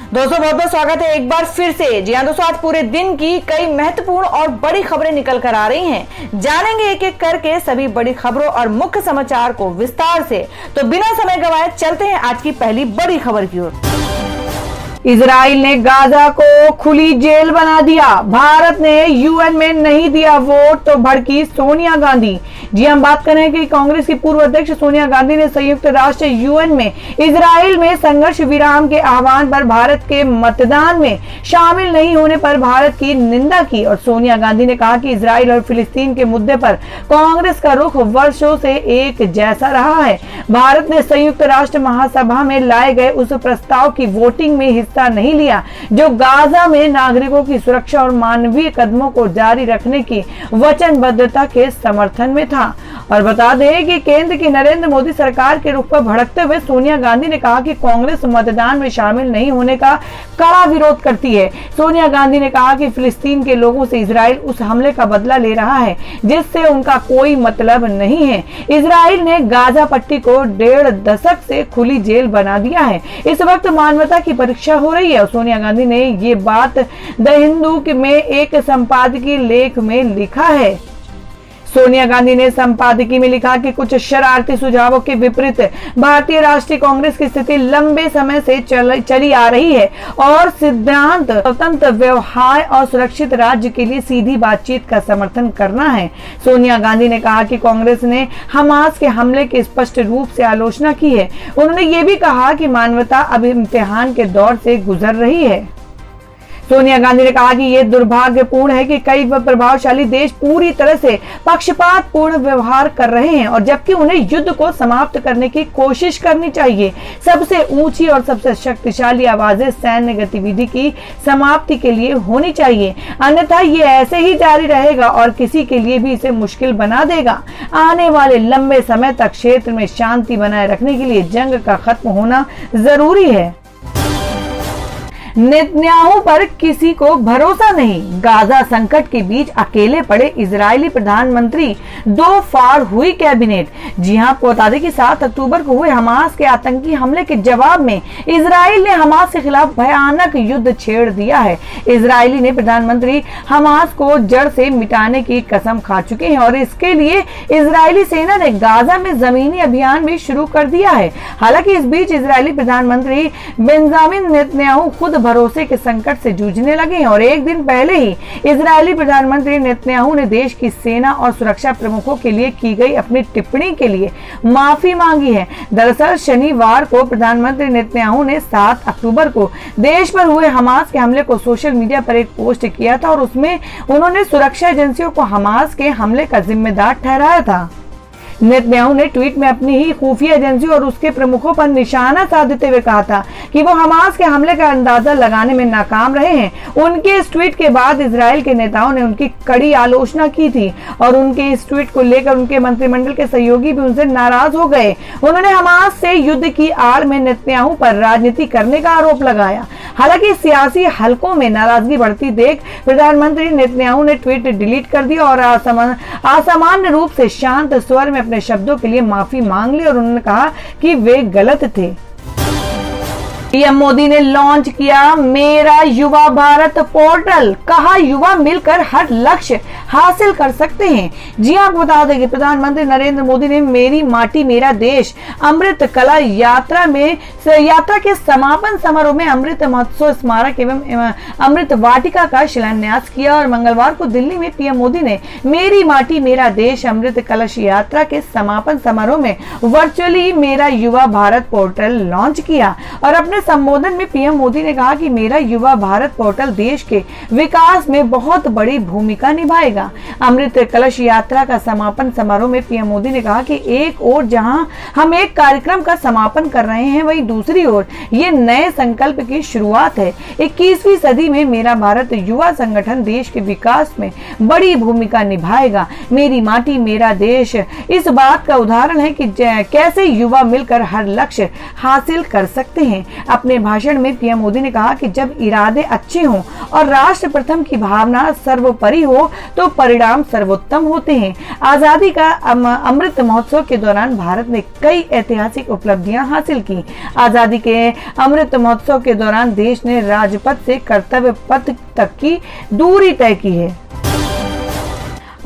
दोस्तों बहुत बहुत स्वागत है एक बार फिर से। जी हाँ दोस्तों, आज पूरे दिन की कई महत्वपूर्ण और बड़ी खबरें निकल कर आ रही हैं। जानेंगे एक एक करके सभी बड़ी खबरों और मुख्य समाचार को विस्तार से। तो बिना समय गवाए चलते हैं आज की पहली बड़ी खबर की ओर। इजराइल ने गाजा को खुली जेल बना दिया। भारत ने यूएन में नहीं दिया वोट तो भड़की सोनिया गांधी। जी हम बात करें कि कांग्रेस की पूर्व अध्यक्ष सोनिया गांधी ने संयुक्त राष्ट्र यूएन में इजराइल में संघर्ष विराम के आह्वान पर भारत के मतदान में शामिल नहीं होने पर भारत की निंदा की। और सोनिया गांधी ने कहा कि इजराइल और फिलिस्तीन के मुद्दे पर कांग्रेस का रुख वर्षों से एक जैसा रहा है। भारत ने संयुक्त राष्ट्र महासभा में लाए गए उस प्रस्ताव की वोटिंग में हिस्सा नहीं लिया जो गाजा में नागरिकों की सुरक्षा और मानवीय कदमों को जारी रखने की वचनबद्धता के समर्थन में था। और बता दें कि केंद्र की नरेंद्र मोदी सरकार के रुख पर भड़कते हुए सोनिया गांधी ने कहा कि कांग्रेस मतदान में शामिल नहीं होने का कड़ा विरोध करती है। सोनिया गांधी ने कहा कि फिलिस्तीन के लोगों से इजराइल उस हमले का बदला ले रहा है जिससे उनका कोई मतलब नहीं है। इजराइल ने गाजा पट्टी को 1.5 दशक से खुली जेल बना दिया है। इस वक्त मानवता की परीक्षा हो रही है। सोनिया गांधी ने ये बात द हिंदू में एक संपादकीय लेख में लिखा है। सोनिया गांधी ने संपादकीय में लिखा कि कुछ शरारती सुझावों के विपरीत भारतीय राष्ट्रीय कांग्रेस की स्थिति लंबे समय से चली आ रही है और सिद्धांत स्वतंत्र व्यवहार और सुरक्षित राज्य के लिए सीधी बातचीत का समर्थन करना है। सोनिया गांधी ने कहा कि कांग्रेस ने हमास के हमले की स्पष्ट रूप से आलोचना की है। उन्होंने ये भी कहा कि मानवता अब इम्तिहान के दौर से गुजर रही है। सोनिया गांधी ने कहा कि यह दुर्भाग्यपूर्ण है कि कई प्रभावशाली देश पूरी तरह से पक्षपातपूर्ण व्यवहार कर रहे हैं और जबकि उन्हें युद्ध को समाप्त करने की कोशिश करनी चाहिए। सबसे ऊंची और सबसे शक्तिशाली आवाजें सैन्य गतिविधि की समाप्ति के लिए होनी चाहिए, अन्यथा ये ऐसे ही जारी रहेगा और किसी के लिए भी इसे मुश्किल बना देगा। आने वाले लंबे समय तक क्षेत्र में शांति बनाए रखने के लिए जंग का खत्म होना जरूरी है। नेतन्याहू पर किसी को भरोसा नहीं। गाजा संकट के बीच अकेले पड़े इजरायली प्रधानमंत्री, 2 फाड़ हुई कैबिनेट। जी हां, आपको बता दें कि 7 अक्टूबर को हुए हमास के आतंकी हमले के जवाब में इजराइल ने हमास के खिलाफ भयानक युद्ध छेड़ दिया है। इजरायली ने प्रधानमंत्री हमास को जड़ से मिटाने की कसम खा चुके हैं और इसके लिए इजरायली सेना ने गाजा में जमीनी अभियान भी शुरू कर दिया है। हालांकि इस बीच इजरायली प्रधानमंत्री बेंजामिन नेतन्याहू खुद भरोसे के संकट से जूझने लगे हैं और एक दिन पहले ही इजरायली प्रधानमंत्री नेतन्याहू ने देश की सेना और सुरक्षा प्रमुखों के लिए की गई अपनी टिप्पणी के लिए माफी मांगी है। दरअसल शनिवार को प्रधानमंत्री नेतन्याहू ने 7 अक्टूबर को देश पर हुए हमास के हमले को सोशल मीडिया पर एक पोस्ट किया था और उसमें उन्होंने सुरक्षा एजेंसियों को हमास के हमले का जिम्मेदार ठहराया था। नेतन्याहू ने ट्वीट में अपनी ही खुफिया एजेंसी और उसके प्रमुखों पर निशाना साधते हुए कहा था कि वो हमास के हमले का अंदाजा लगाने में नाकाम रहे हैं। उनके इस ट्वीट के बाद इजराइल के नेताओं ने उनकी कड़ी आलोचना की थी और उनके इस ट्वीट को लेकर उनके मंत्रिमंडल के सहयोगी भी उनसे नाराज हो गए। उन्होंने हमास से युद्ध की आड़ में नेतन्याहू पर राजनीति करने का आरोप लगाया। हालांकि सियासी हलकों में नाराजगी बढ़ती देख प्रधानमंत्री नेतन्याहू ने ट्वीट डिलीट कर दिया और असामान्य रूप से शांत स्वर में अपने शब्दों के लिए माफी मांग ली और उन्होंने कहा कि वे गलत थे। पीएम मोदी ने लॉन्च किया मेरा युवा भारत पोर्टल। कहा युवा मिलकर हर लक्ष्य हासिल कर सकते हैं। जी आपको बता दें कि प्रधानमंत्री नरेंद्र मोदी ने मेरी माटी मेरा देश अमृत कला यात्रा के समापन समारोह में अमृत महोत्सव स्मारक एवं अमृत वाटिका का शिलान्यास किया और मंगलवार को दिल्ली में पीएम मोदी ने मेरी माटी मेरा देश अमृत कलश यात्रा के समापन समारोह में वर्चुअली मेरा युवा भारत पोर्टल लॉन्च किया। और अपने संबोधन में पीएम मोदी ने कहा कि मेरा युवा भारत पोर्टल देश के विकास में बहुत बड़ी भूमिका निभाएगा। अमृत कलश यात्रा का समापन समारोह में पीएम मोदी ने कहा कि एक ओर जहां हम एक कार्यक्रम का समापन कर रहे हैं वहीं दूसरी ओर ये नए संकल्प की शुरुआत है। 21वीं सदी में मेरा भारत युवा संगठन देश के विकास में बड़ी भूमिका निभाएगा। मेरी माटी मेरा देश इस बात का उदाहरण है कि कैसे युवा मिलकर हर लक्ष्य हासिल कर सकते हैं। अपने भाषण में पीएम मोदी ने कहा कि जब इरादे अच्छे हों और राष्ट्र प्रथम की भावना सर्वोपरि हो तो परिणाम सर्वोत्तम होते हैं। आजादी का अमृत महोत्सव के दौरान भारत ने कई ऐतिहासिक उपलब्धियां हासिल की। आजादी के अमृत महोत्सव के दौरान देश ने राजपथ से कर्तव्य पथ तक की दूरी तय की है।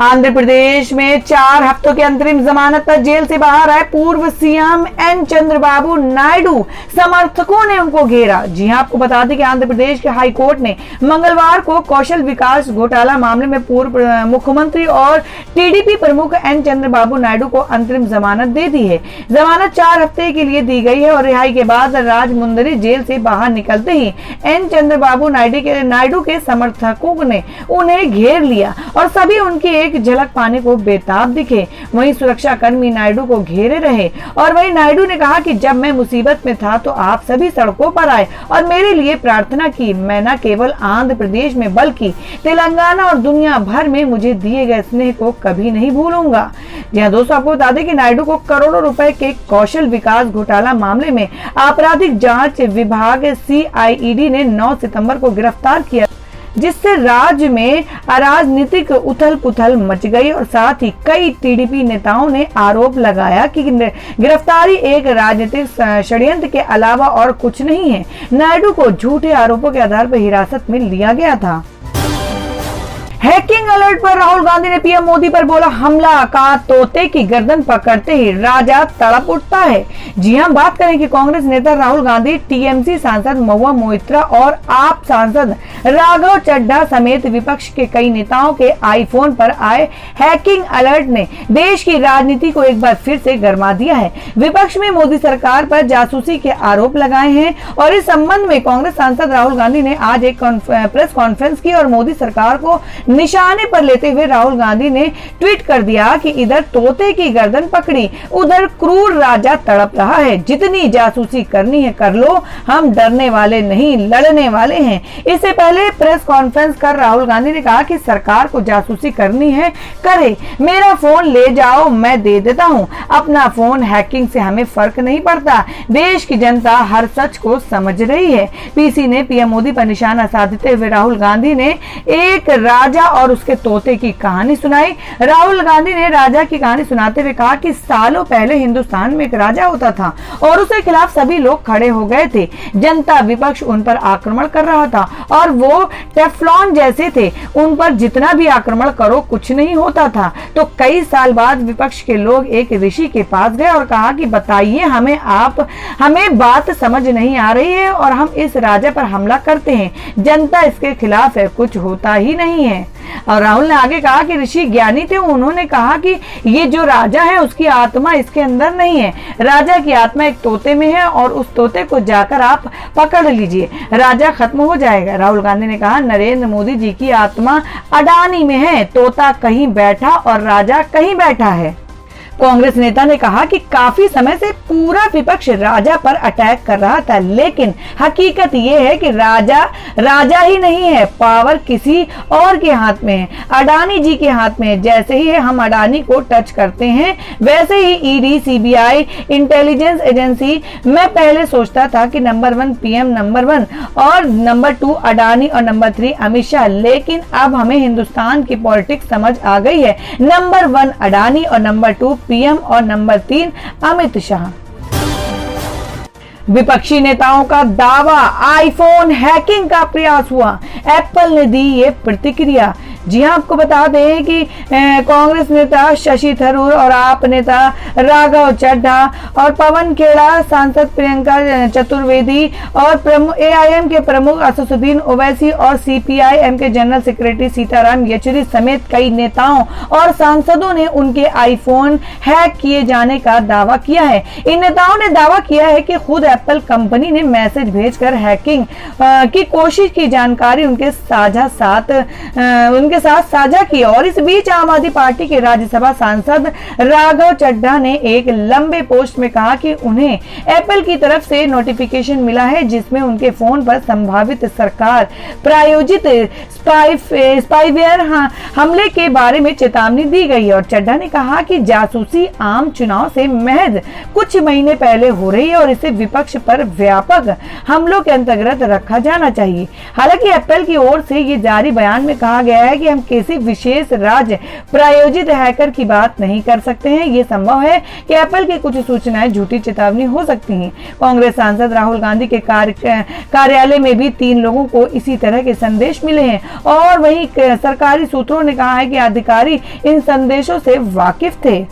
आंध्र प्रदेश में 4 हफ्तों के अंतरिम जमानत पर जेल से बाहर आए पूर्व सीएम एन चंद्रबाबू नायडू समर्थकों ने उनको घेरा। जी हां, आपको बता दें कि आंध्र प्रदेश के हाई कोर्ट ने मंगलवार को कौशल विकास घोटाला मामले में पूर्व मुख्यमंत्री और टीडीपी प्रमुख एन चंद्रबाबू नायडू को अंतरिम जमानत दे दी है। जमानत 4 हफ्ते के लिए दी गई है और रिहाई के बाद राजमुंदरी जेल से बाहर निकलते ही एन चंद्रबाबू नायडू के समर्थकों ने उन्हें घेर लिया और सभी उनकी एक झलक पाने को बेताब दिखे। वहीं सुरक्षा कर्मी नायडू को घेरे रहे और वहीं नायडू ने कहा कि जब मैं मुसीबत में था तो आप सभी सड़कों पर आए और मेरे लिए प्रार्थना की। मैं न केवल आंध्र प्रदेश में बल्कि तेलंगाना और दुनिया भर में मुझे दिए गए स्नेह को कभी नहीं भूलूंगा। जी हां दोस्तों, आपको बता दें कि नायडू को करोड़ों रुपए के कौशल विकास घोटाला मामले में आपराधिक जांच विभाग CID ने 9 सितंबर को गिरफ्तार किया, जिससे राज्य में अराजनीतिक उथल पुथल मच गई और साथ ही कई टीडीपी नेताओं ने आरोप लगाया कि गिरफ्तारी एक राजनीतिक षड्यंत्र के अलावा और कुछ नहीं है। नायडू को झूठे आरोपों के आधार पर हिरासत में लिया गया था। हैकिंग अलर्ट पर राहुल गांधी ने पीएम मोदी पर बोला हमला का तोते की गर्दन पकड़ते ही राजा तड़प उठता है। जी हां, बात करें कि कांग्रेस नेता राहुल गांधी, टीएमसी सांसद महुआ मोइत्रा और आप सांसद राघव चड्ढा समेत विपक्ष के कई नेताओं के आईफोन पर आए हैकिंग अलर्ट ने देश की राजनीति को एक बार फिर से गरमा दिया है। विपक्ष में मोदी सरकार पर जासूसी के आरोप लगाए हैं और इस संबंध में कांग्रेस सांसद राहुल गांधी ने आज एक प्रेस कॉन्फ्रेंस की और मोदी सरकार को निशाने पर लेते हुए राहुल गांधी ने ट्वीट कर दिया कि इधर तोते की गर्दन पकड़ी, उधर क्रूर राजा तड़प रहा है। जितनी जासूसी करनी है कर लो, हम डरने वाले नहीं, लड़ने वाले हैं। इससे पहले प्रेस कॉन्फ्रेंस कर राहुल गांधी ने कहा कि सरकार को जासूसी करनी है करे, मेरा फोन ले जाओ, मैं दे देता हूं। अपना फोन हैकिंग से हमें फर्क नहीं पड़ता। देश की जनता हर सच को समझ रही है। पीसी ने पीएम मोदी पर निशाना साधते हुए राहुल गांधी ने एक राजा और उसके तोते की कहानी सुनाई। राहुल गांधी ने राजा की कहानी सुनाते हुए कहा कि सालों पहले हिंदुस्तान में एक राजा होता था और उसके खिलाफ सभी लोग खड़े हो गए थे। जनता विपक्ष उन पर आक्रमण कर रहा था और वो टेफ्लॉन जैसे थे, उन पर जितना भी आक्रमण करो कुछ नहीं होता था। तो कई साल बाद विपक्ष के लोग एक ऋषि के पास गए और कहा कि बताइए हमें बात समझ नहीं आ रही है और हम इस राजा पर हमला करते हैं। जनता इसके खिलाफ है, कुछ होता ही नहीं है। और राहुल ने आगे कहा कि ऋषि ज्ञानी थे, उन्होंने कहा कि ये जो राजा है उसकी आत्मा इसके अंदर नहीं है। राजा की आत्मा एक तोते में है और उस तोते को जाकर आप पकड़ लीजिए, राजा खत्म हो जाएगा। राहुल गांधी ने कहा नरेंद्र मोदी जी की आत्मा अडानी में है, तोता कहीं बैठा और राजा कहीं बैठा है। कांग्रेस नेता ने कहा कि काफी समय से पूरा विपक्ष राजा पर अटैक कर रहा था, लेकिन हकीकत ये है कि राजा ही नहीं है, पावर किसी और के हाथ में है, अडानी जी के हाथ में है। जैसे ही हम अडानी को टच करते हैं वैसे ही ईडी, सीबीआई, इंटेलिजेंस एजेंसी, मैं पहले सोचता था कि नंबर 1 पीएम नंबर 1 और नंबर 2 अडानी और नंबर 3 अमित शाह, लेकिन अब हमें हिंदुस्तान की पॉलिटिक्स समझ आ गई है। नंबर 1 अडानी और नंबर 2 पीएम और नंबर 3 अमित शाह। विपक्षी नेताओं का दावा, आईफोन हैकिंग का प्रयास हुआ, एप्पल ने दी ये प्रतिक्रिया। जी हां, आपको बता दें कि कांग्रेस नेता शशि थरूर और आप नेता राघव चड्ढा और पवन खेड़ा, सांसद प्रियंका चतुर्वेदी और AIM के प्रमुख असदुद्दीन ओवैसी और CPIM के जनरल सेक्रेटरी सीताराम येचुरी समेत कई नेताओं और सांसदों ने उनके आईफोन हैक किए जाने का दावा किया है। इन नेताओं ने दावा किया है कि खुद एप्पल कंपनी ने मैसेज भेजकर हैकिंग की कोशिश की जानकारी उनके के साथ साझा की। और इस बीच आम आदमी पार्टी के राज्यसभा सांसद राघव चड्ढा ने एक लंबे पोस्ट में कहा कि उन्हें एप्पल की तरफ से नोटिफिकेशन मिला है जिसमें उनके फोन पर संभावित सरकार प्रायोजित स्पाईवेयर हमले के बारे में चेतावनी दी गई है। और चड्ढा ने कहा कि जासूसी आम चुनाव से महज कुछ महीने पहले हो रही है और इसे विपक्ष पर व्यापक हमलों के अंतर्गत रखा जाना चाहिए। हालांकि एप्पल की ओर से ये जारी बयान में कहा गया है कि हम किसी विशेष राज्य प्रायोजित हैकर की बात नहीं कर सकते हैं। ये संभव है कि एप्पल की कुछ सूचनाएं झूठी चेतावनी हो सकती हैं। कांग्रेस सांसद राहुल गांधी के कार्यालय में भी 3 लोगों को इसी तरह के संदेश मिले हैं और वहीं सरकारी सूत्रों ने कहा है कि अधिकारी इन संदेशों से वाकिफ थे।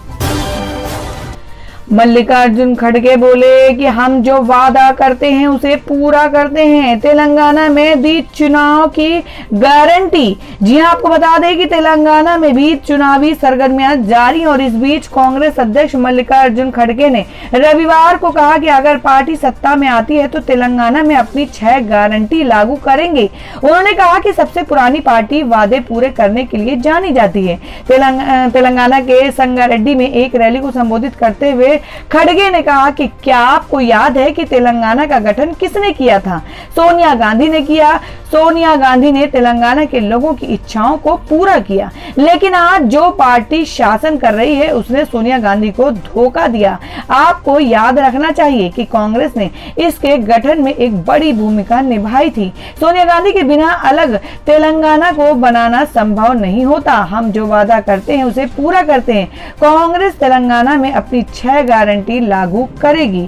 मल्लिकार्जुन खड़गे बोले कि हम जो वादा करते हैं उसे पूरा करते हैं। तेलंगाना में दी चुनाव की गारंटी। जी हां, आपको बता दें कि तेलंगाना में भी चुनावी सरगर्मियां जारी और इस बीच कांग्रेस अध्यक्ष मल्लिकार्जुन खड़गे ने रविवार को कहा कि अगर पार्टी सत्ता में आती है तो तेलंगाना में अपनी 6 गारंटी लागू करेंगे। उन्होंने कहा कि सबसे पुरानी पार्टी वादे पूरे करने के लिए जानी जाती है। तेलंगाना के संगारेड्डी में एक रैली को संबोधित करते हुए खड़गे ने कहा कि क्या आपको याद है कि तेलंगाना का गठन किसने किया था? सोनिया गांधी ने किया। सोनिया गांधी ने तेलंगाना के लोगों की इच्छाओं को पूरा किया, लेकिन आज जो पार्टी शासन कर रही है उसने सोनिया गांधी को धोखा दिया। आपको याद रखना चाहिए कि कांग्रेस ने इसके गठन में एक बड़ी भूमिका निभाई थी। सोनिया गांधी के बिना अलग तेलंगाना को बनाना संभव नहीं होता। हम जो वादा करते हैं उसे पूरा करते हैं। कांग्रेस तेलंगाना में अपनी 6 गारंटी लागू करेगी।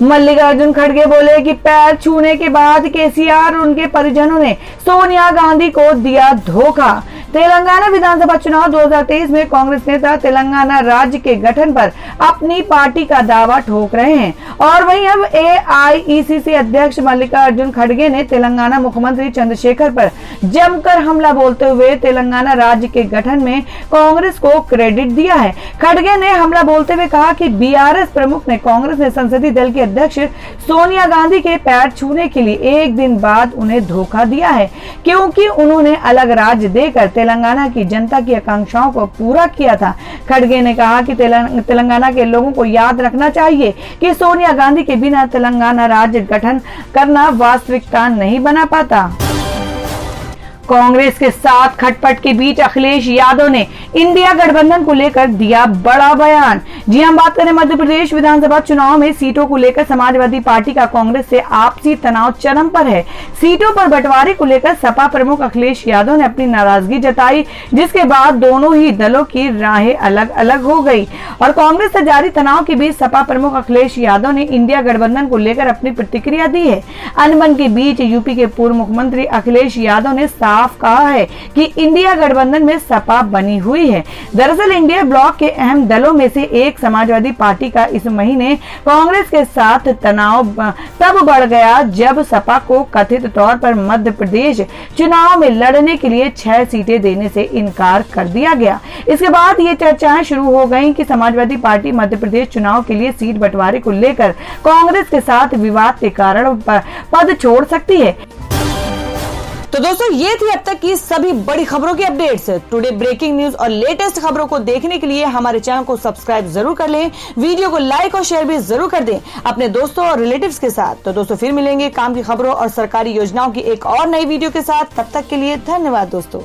मल्लिकार्जुन खड़गे बोले कि पैर छूने के बाद केसीआर और उनके परिजनों ने सोनिया गांधी को दिया धोखा। तेलंगाना विधानसभा चुनाव 2023 में कांग्रेस नेता तेलंगाना राज्य के गठन पर अपनी पार्टी का दावा ठोक रहे हैं और वहीं अब एआईसीसी अध्यक्ष मल्लिकार्जुन खड़गे ने तेलंगाना मुख्यमंत्री चंद्रशेखर पर जमकर हमला बोलते हुए तेलंगाना राज्य के गठन में कांग्रेस को क्रेडिट दिया है। खड़गे ने हमला बोलते हुए कहा कि बीआरएस प्रमुख ने कांग्रेस ने संसदीय दल के अध्यक्ष सोनिया गांधी के पैर छूने के लिए एक दिन बाद उन्हें धोखा दिया है, क्योंकि उन्होंने अलग राज्य देकर तेलंगाना की जनता की आकांक्षाओं को पूरा किया था। खड़गे ने कहा कि तेलंगाना के लोगों को याद रखना चाहिए कि सोनिया गांधी के बिना तेलंगाना राज्य गठन करना वास्तविकता नहीं बना पाता। कांग्रेस के साथ खटपट के बीच अखिलेश यादव ने इंडिया गठबंधन को लेकर दिया बड़ा बयान। जी हम बात करें मध्य प्रदेश विधानसभा चुनाव में सीटों को लेकर समाजवादी पार्टी का कांग्रेस से आपसी तनाव चरम पर है। सीटों पर बंटवारे को लेकर सपा प्रमुख अखिलेश यादव ने अपनी नाराजगी जताई, जिसके बाद दोनों ही दलों की राहें अलग अलग हो गई और कांग्रेस से जारी तनाव के बीच सपा प्रमुख अखिलेश यादव ने इंडिया गठबंधन को लेकर अपनी प्रतिक्रिया दी है। अनबन के बीच यूपी के पूर्व मुख्यमंत्री अखिलेश यादव ने साफ कहा है कि इंडिया गठबंधन में सपा बनी हुई है। दरअसल इंडिया ब्लॉक के अहम दलों में से एक समाजवादी पार्टी का इस महीने कांग्रेस के साथ तनाव तब बढ़ गया जब सपा को कथित तौर पर मध्य प्रदेश चुनाव में लड़ने के लिए 6 सीटें देने से इनकार कर दिया गया। इसके बाद ये चर्चाएं शुरू हो गईं कि समाजवादी पार्टी मध्य प्रदेश चुनाव के लिए सीट बंटवारे को लेकर कांग्रेस के साथ विवाद के कारण पद छोड़ सकती है। तो दोस्तों ये थी अब तक की सभी बड़ी खबरों की अपडेट्स। टुडे ब्रेकिंग न्यूज और लेटेस्ट खबरों को देखने के लिए हमारे चैनल को सब्सक्राइब जरूर कर लें, वीडियो को लाइक और शेयर भी जरूर कर दें अपने दोस्तों और रिलेटिव्स के साथ। तो दोस्तों फिर मिलेंगे काम की खबरों और सरकारी योजनाओं की एक और नई वीडियो के साथ। तब तक के लिए धन्यवाद दोस्तों।